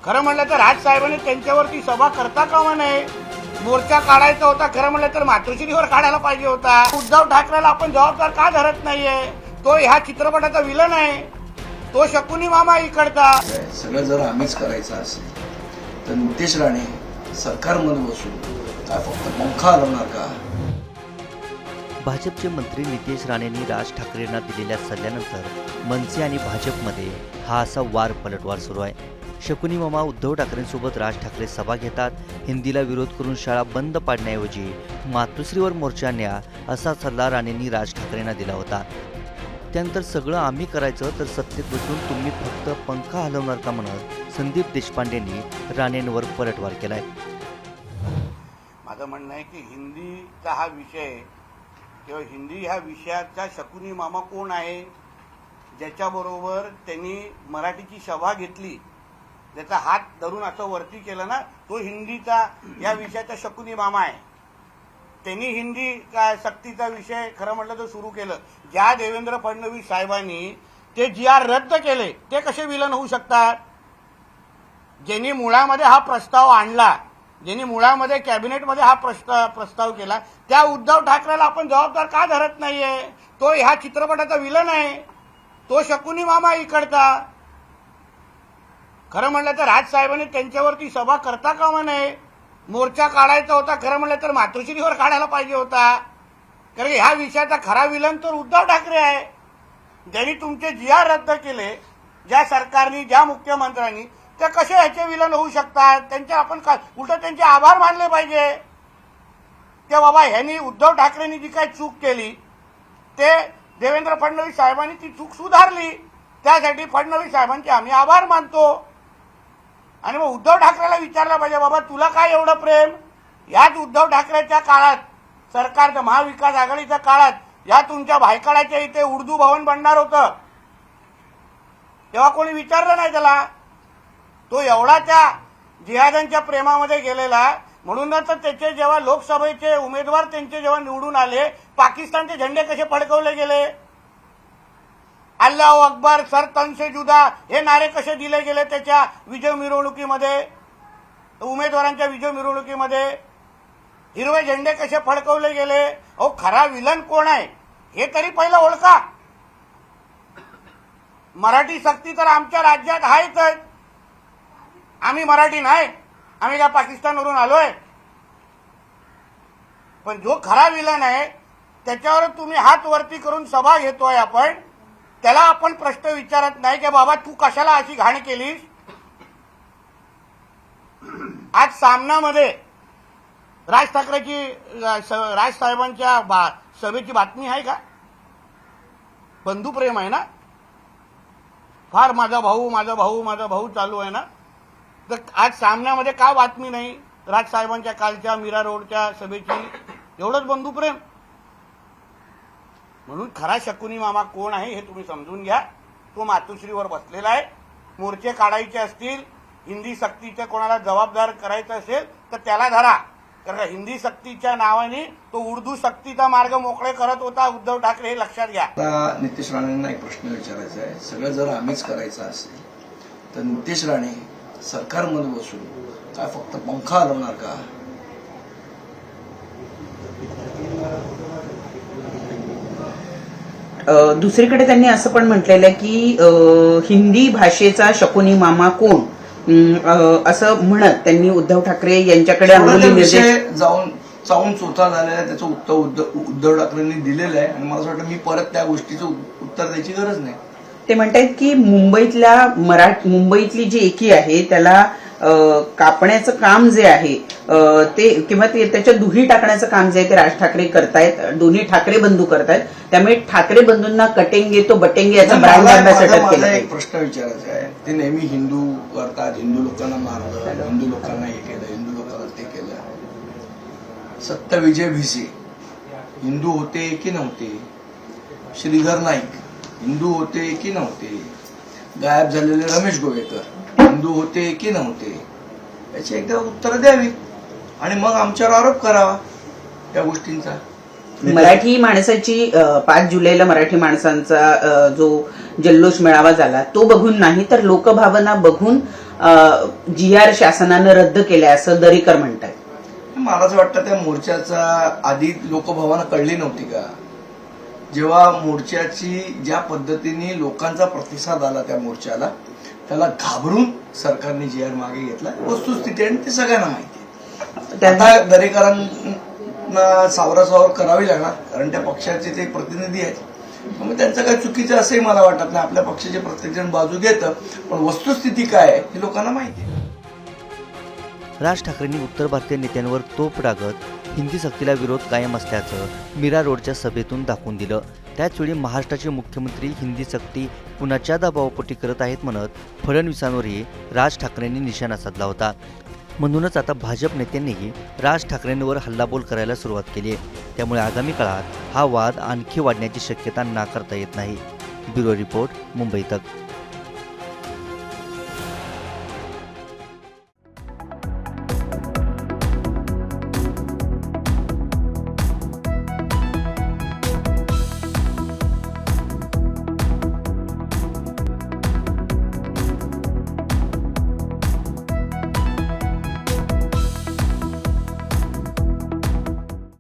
खरं म्हणलं तर राजसाहेबांनी त्यांच्यावरती सभा करता कामा नये. मोर्चा काढायचा होता, खरं म्हणलं तर मातोश्रीवर काढायला पाहिजे होता. उद्धव ठाकरेला आपण जबाबदार का धरत नाहीये? तो ह्या चित्रपटाचा विलन आहे, तो शकुनी मामा इकडचा. सगळं जर आम्हीच करायचं असेल तर नितेश राणे सरकारमध्ये बसून काय फक्त पंखा हलवणार का? भाजपचे मंत्री नितेश राणेंनी राज ठाकरेंना दिलेल्या सल्ल्यानंतर मनसे आणि भाजपमध्ये हा असा वार पलटवार सुरू आहे. शकुनी मामा उद्धव ठाकरेंसोबत राज ठाकरे सभा घेतात. हिंदीला विरोध करून शाळा बंद पाडण्याऐवजी मातोश्रीवर मोर्चा न्या असा सल्ला राणेंनी राज ठाकरेंना दिला होता. त्यानंतर सगळं आम्ही करायचं तर सत्तेत बसून तुम्ही फक्त पंखा हलवणार का म्हणत संदीप देशपांडेंनी राणेंवर पलटवार केलाय. माझं म्हणणं आहे की हिंदीचा हा विषय किंवा हिंदी ह्या विषयाचा शकुनी मामा कोण आहे, ज्याच्याबरोबर त्यांनी मराठीची सभा घेतली, ज्याचा हात धरून असं वरती केलं ना, तो हिंदीचा या विषयाचा शकुनी मामा आहे. त्यांनी हिंदी काय सक्तीचा विषय खरं म्हटलं तर सुरू केलं. ज्या देवेंद्र फडणवीस साहेबांनी ते GR रद्द केले, ते कसे विलन होऊ शकतात? ज्यांनी मुळामध्ये हा प्रस्ताव आणला, ज्यांनी मुळामध्ये कॅबिनेटमध्ये हा प्रस्ताव केला, त्या उद्धव ठाकरेला आपण जबाबदार का धरत नाहीये? तो ह्या चित्रपटाचा विलन आहे, तो शकुनी मामा इकडचा. खरं म्हणलं तर राजसाहेबांनी त्यांच्यावरती सभा करता कामा नये. मोर्चा काढायचा होता, खरं म्हणलं तर मातोश्रीवर काढायला पाहिजे होता. कारण ह्या विषयाचा खरा विलन तर उद्धव ठाकरे आहे. ज्यांनी तुमचे GR रद्द केले, ज्या सरकारनी, ज्या मुख्यमंत्र्यांनी, ते कसे ह्याचे विलन होऊ शकतात? त्यांचे आपण उलट त्यांचे आभार मानले पाहिजे की बाबा ह्यांनी, उद्धव ठाकरेंनी जी काही चूक केली ते देवेंद्र फडणवीस साहेबांनी ती चूक सुधारली. त्यासाठी फडणवीस साहेबांचे आम्ही आभार मानतो. आणि मग उद्धव ठाकरेला विचारलं पाहिजे, बाबा तुला काय एवढं प्रेम? याच उद्धव ठाकरेच्या काळात, सरकारच्या महाविकास आघाडीच्या काळात, या तुमच्या भायखळ्याच्या इथे उर्दू भवन बनणार होतं, तेव्हा कोणी विचारलं नाही त्याला. तो एवढा त्या जिहाद्यांच्या प्रेमामध्ये गेलेला. म्हणूनच त्याचे जेव्हा लोकसभेचे उमेदवार त्यांचे जेव्हा निवडून आले, पाकिस्तानचे झेंडे कसे फडकवले गेले, अल्लाह अकबर, सर तन से जुदा हे नारे कसे दिले गेले त्याच्या विजय मिरवणुकीमध्ये, उमेदवारांच्या विजय मिरवणुकीमध्ये हिरवे झेंडे कसे फडकवले गेले. अहो, खरा विलन कोण आहे हे तरी पहिलं ओळखा. मराठी सक्ती तर आमच्या राज्यात आहेच. आम्ही मराठी नाही, आम्ही काय पाकिस्तानवरून आलोय? पण जो खरा विलन आहे त्याच्यावर तुम्ही हात वरती करून सभा घेतोय आपण, त्याला आपण प्रश्न विचारत नाही की बाबा तू कशाला अशी घाण केलीस? आज सामनामध्ये राज ठाकरेची, राजसाहेबांच्या सभेची बातमी आहे का? बंधुप्रेम आहे ना, फार माझा भाऊ माझा भाऊ माझा भाऊ चालू आहे ना. तर आज सामन्यामध्ये का बातमी नाही राजसाहेबांच्या कालच्या मीरा रोडच्या सभेची? एवढंच बंधुप्रेम. म्हणून खरा शकुनी मामा कोण आहे हे तुम्ही समजून घ्या. तो मातोश्रीवर बसलेला आहे. मोर्चे काढायचे असतील, हिंदी सक्तीचे कोणाला जबाबदार करायचं असेल तर त्याला धरा. कारण हिंदी सक्तीच्या नावाने तो उर्दू सक्तीचा मार्ग मोकळे करत होता उद्धव ठाकरे, हे लक्षात घ्या. आता नितेश राणेंना एक प्रश्न विचारायचा आहे. सगळं जर आम्हीच करायचं असेल तर नितेश राणे सरकारमध्ये बसून काय फक्त पंखा हलवणार का? दुसरीकडे त्यांनी असं पण म्हटलेलं आहे की हिंदी भाषेचा शकुनी मामा कोण, असं म्हणत त्यांनी उद्धव ठाकरे यांच्याकडे जाऊन चोथा झालेला त्याचं उत्तर उद्धव ठाकरेंनी दिलेलं आहे. आणि मला असं वाटतं मी परत त्या गोष्टीचं उत्तर द्यायची गरज नाही. ते म्हणतात की मुंबईतली जी एकी आहे त्याला कापण्याचं काम जे आहे ते, किंवा त्याच्या दुही टाकण्याचं काम जे आहे ते राज ठाकरे करतायत, दोन्ही ठाकरे बंधू करतायत. त्यामुळे ठाकरे बंधूंना कटेंगे तो बटेंगे याचा ब्रँड अँबॅसेडर केलं. मला एक प्रश्न विचारायचा आहे. ते नेहमी हिंदू करतात, हिंदू लोकांना मारलं, हिंदू लोकांना हे केलं, हिंदू लोकांना ते केलं. सत्यविजय भिसे हिंदू होते की नव्हते? श्रीधर नाईक हिंदू होते की नव्हते? गायब झालेले रमेश गोवेकर हिंदू होते की नव्हते? याची एकदा उत्तर द्यावी आणि मग आमच्यावर आरोप करावा त्या गोष्टींचा. मराठी माणसाची 5 जुलैला मराठी माणसांचा जो जल्लोष मेळावा झाला तो बघून नाही तर लोकभावना बघून GR शासनानं रद्द केलाय असं दरेकर म्हणतात. मला असं वाटतं त्या मोर्चाचा आधी लोकभावना कळली नव्हती का? जेव्हा मोर्चाची ज्या पद्धतीने लोकांचा प्रतिसाद आला त्या मोर्चाला, त्याला घाबरून सरकारने GR मागे घेतला. वस्तुस्थिती आणि ते सगळ्यांना माहिती आहे. आता दरेकरांना सावरासावर करावी लागणार, कारण त्या पक्षाचे ते प्रतिनिधी आहेत. मग त्यांचं काही चुकीचं असंही मला वाटत नाही. आपल्या पक्षाचे प्रत्येकजण बाजू घेतं, पण वस्तुस्थिती काय आहे हे लोकांना माहिती आहे. राज ठाकरेंनी उत्तर भारतीय नेत्यांवर तोफ डागत हिंदी सक्तीला विरोध कायम असल्याचं मीरा रोडच्या सभेतून दाखवून दिलं. त्याचवेळी महाराष्ट्राचे मुख्यमंत्री हिंदी सक्ती कुणाच्या दबावापोटी करत आहेत म्हणत फडणवीसांवरही राज ठाकरेंनी निशाणा साधला होता. म्हणूनच आता भाजप नेत्यांनीही राज ठाकरेंवर हल्लाबोल करायला सुरुवात केली आहे. त्यामुळे आगामी काळात हा वाद आणखी वाढण्याची शक्यता नाकारता येत नाही. ब्युरो रिपोर्ट, मुंबई तक.